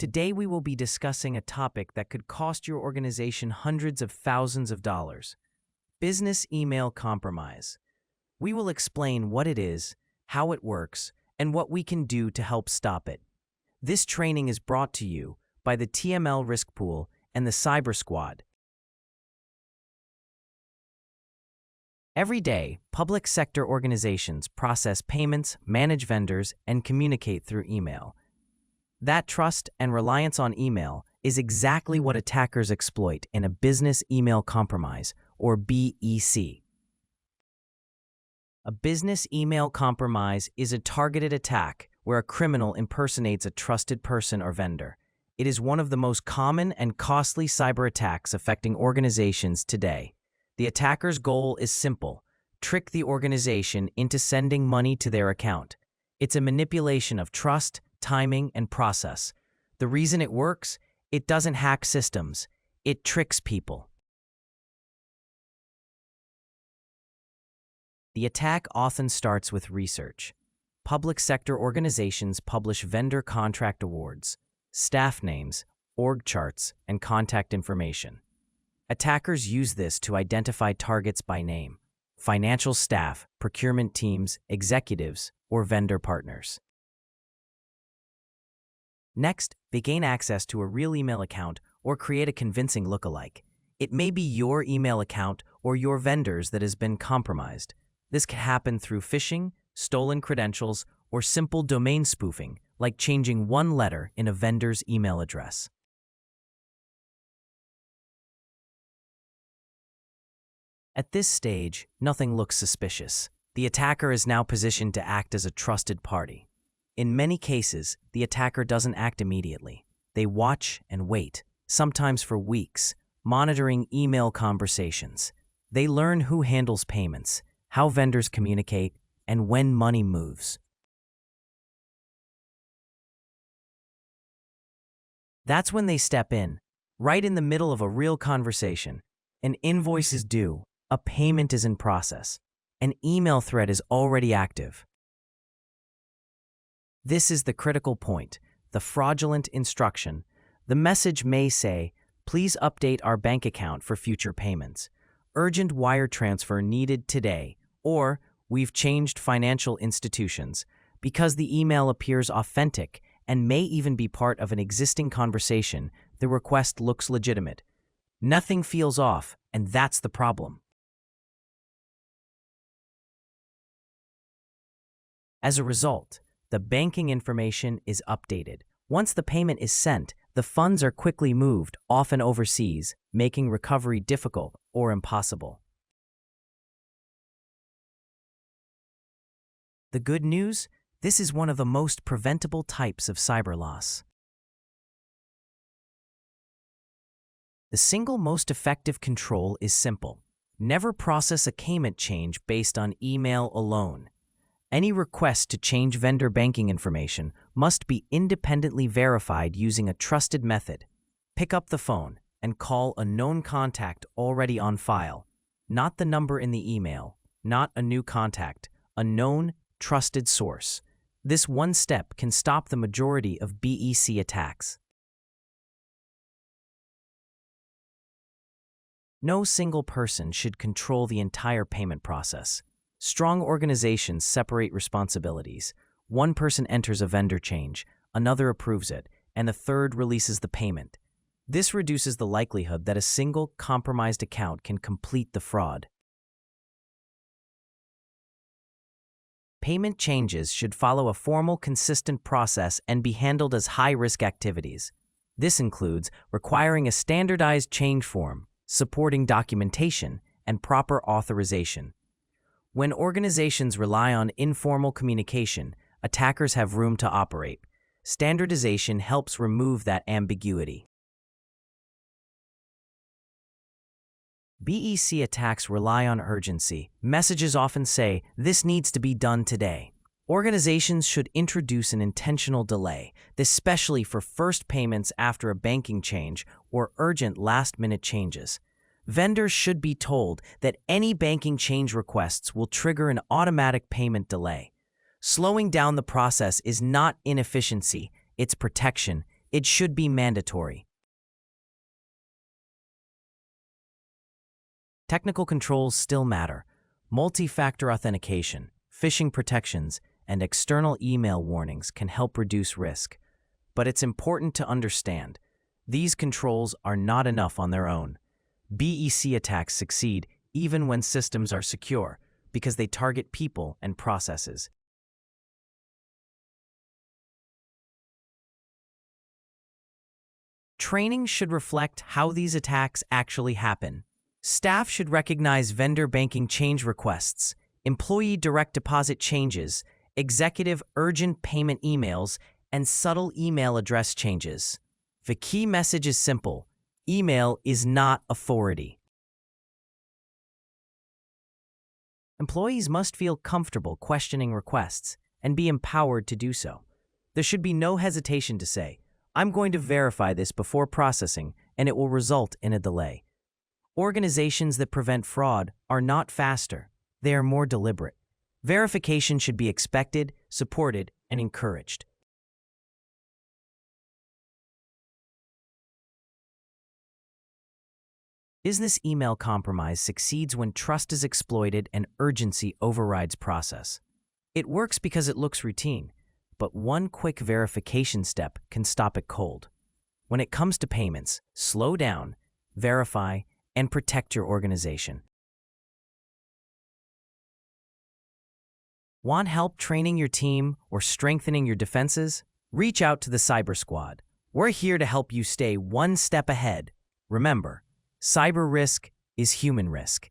Today we will be discussing a topic that could cost your organization hundreds of thousands of dollars: business email compromise. We will explain what it is, how it works, and what we can do to help stop it. This training is brought to you by the TML Risk Pool and the Cyber Squad. Every day, public sector organizations process payments, manage vendors, and communicate through email. That trust and reliance on email is exactly what attackers exploit in a business email compromise, or BEC. A business email compromise is a targeted attack where a criminal impersonates a trusted person or vendor. It is one of the most common and costly cyber attacks affecting organizations today. The attacker's goal is simple: trick the organization into sending money to their account. It's a manipulation of trust, timing, and process. The reason it works? It doesn't hack systems. It tricks people. The attack often starts with research. Public sector organizations publish vendor contract awards, staff names, org charts, and contact information. Attackers use this to identify targets by name: financial staff, procurement teams, executives, or vendor partners. Next, they gain access to a real email account or create a convincing lookalike. It may be your email account or your vendor's that has been compromised. This can happen through phishing, stolen credentials, or simple domain spoofing, like changing one letter in a vendor's email address. At this stage, nothing looks suspicious. The attacker is now positioned to act as a trusted party. In many cases, the attacker doesn't act immediately. They watch and wait, sometimes for weeks, monitoring email conversations. They learn who handles payments, how vendors communicate, and when money moves. That's when they step in, right in the middle of a real conversation. An invoice is due, a payment is in process, an email thread is already active. This is the critical point, the fraudulent instruction. The message may say, "Please update our bank account for future payments," "Urgent wire transfer needed today," or "We've changed financial institutions." Because the email appears authentic and may even be part of an existing conversation, the request looks legitimate. Nothing feels off, and that's the problem. As a result, the banking information is updated. Once the payment is sent, the funds are quickly moved, often overseas, making recovery difficult or impossible. The good news? This is one of the most preventable types of cyber loss. The single most effective control is simple: never process a payment change based on email alone. Any request to change vendor banking information must be independently verified using a trusted method. Pick up the phone and call a known contact already on file, not the number in the email, not a new contact, a known, trusted source. This one step can stop the majority of BEC attacks. No single person should control the entire payment process. Strong organizations separate responsibilities. One person enters a vendor change, another approves it, and the third releases the payment. This reduces the likelihood that a single compromised account can complete the fraud. Payment changes should follow a formal, consistent process and be handled as high-risk activities. This includes requiring a standardized change form, supporting documentation, and proper authorization. When organizations rely on informal communication, attackers have room to operate. Standardization helps remove that ambiguity. BEC attacks rely on urgency. Messages often say, "This needs to be done today." Organizations should introduce an intentional delay, especially for first payments after a banking change or urgent last-minute changes. Vendors should be told that any banking change requests will trigger an automatic payment delay. Slowing down the process is not inefficiency, it's protection. It should be mandatory. Technical controls still matter. Multi-factor authentication, phishing protections, and external email warnings can help reduce risk. But it's important to understand, these controls are not enough on their own. BEC attacks succeed even when systems are secure because they target people and processes. Training should reflect how these attacks actually happen. Staff should recognize vendor banking change requests, employee direct deposit changes, executive urgent payment emails, and subtle email address changes. The key message is simple: email is not authority. Employees must feel comfortable questioning requests and be empowered to do so. There should be no hesitation to say, "I'm going to verify this before processing, and it will result in a delay." Organizations that prevent fraud are not faster, they are more deliberate. Verification should be expected, supported, and encouraged. Business email compromise succeeds when trust is exploited and urgency overrides process. It works because it looks routine, but one quick verification step can stop it cold. When it comes to payments, slow down, verify, and protect your organization. Want help training your team or strengthening your defenses? Reach out to the Cyber Squad. We're here to help you stay one step ahead. Remember, cyber risk is human risk.